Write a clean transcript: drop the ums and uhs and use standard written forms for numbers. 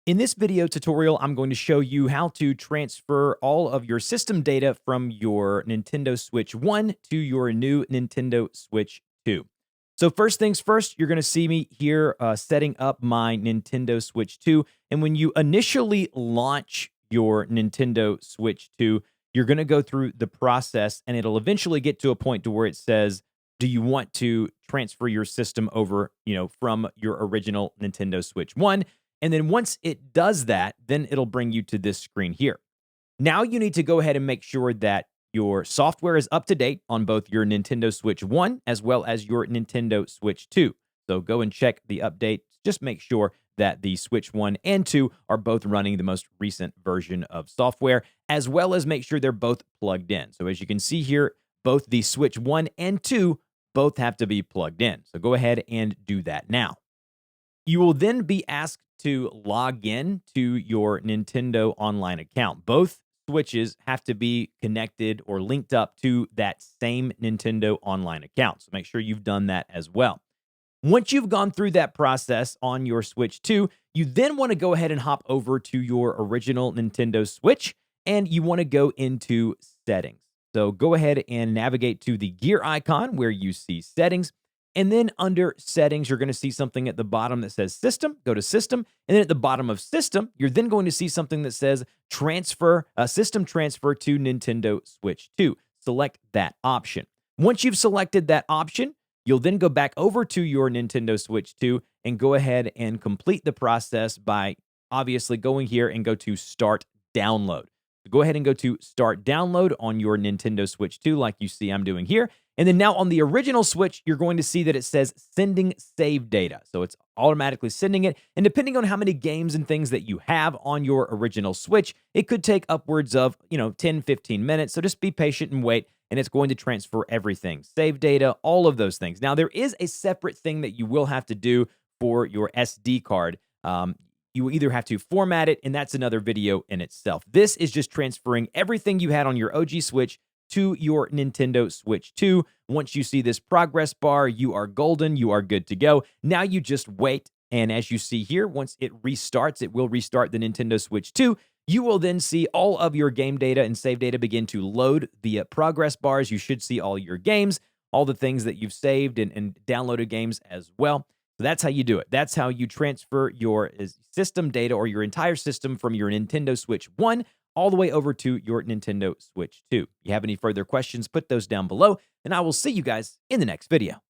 In this video tutorial, I'm going to show you how to transfer all of your system data from your Nintendo Switch 1 to your new Nintendo Switch 2. So first things first, you're going to see me here setting up my Nintendo Switch 2. And when you initially launch your Nintendo Switch 2, you're going to go through the process and it'll eventually get to a point to where it says, do you want to transfer your system over, from your original Nintendo Switch 1? And then once it does that, then it'll bring you to this screen here. Now you need to go ahead and make sure that your software is up to date on both your Nintendo Switch 1 as well as your Nintendo Switch 2. So go and check the update. Just make sure that the Switch 1 and 2 are both running the most recent version of software, as well as make sure they're both plugged in. So as you can see here, both the Switch 1 and 2 both have to be plugged in. So go ahead and do that now. You will then be asked to log in to your Nintendo Online account. Both Switches have to be connected or linked up to that same Nintendo Online account. So make sure you've done that as well. Once you've gone through that process on your Switch 2, you then want to go ahead and hop over to your original Nintendo Switch and you want to go into settings. So go ahead and navigate to the gear icon where you see settings. And then under settings, you're going to see something at the bottom that says system. Go to system. And then at the bottom of system, you're then going to see something that says system transfer to Nintendo Switch 2. Select that option. Once you've selected that option, you'll then go back over to your Nintendo Switch 2 and go ahead and complete the process by obviously going here and go to start download. So go ahead and go to start download on your Nintendo Switch 2 like you see I'm doing here. And then now on the original Switch, you're going to see that it says sending save data. So it's automatically sending it. And depending on how many games and things that you have on your original Switch, it could take upwards of, 10, 15 minutes. So just be patient and wait. And it's going to transfer everything, save data, all of those things. Now, there is a separate thing that you will have to do for your SD card. You will either have to format it, and that's another video in itself. This is just transferring everything you had on your OG Switch to your Nintendo Switch 2. Once you see this progress bar, you are golden, you are good to go. Now you just wait, and as you see here, once it restarts, it will restart the Nintendo Switch 2. You will then see all of your game data and save data begin to load via progress bars. You should see all your games, all the things that you've saved and downloaded games as well. So that's how you do it. That's how you transfer your system data or your entire system from your Nintendo Switch 1 all the way over to your Nintendo Switch 2. If you have any further questions, put those down below, and I will see you guys in the next video.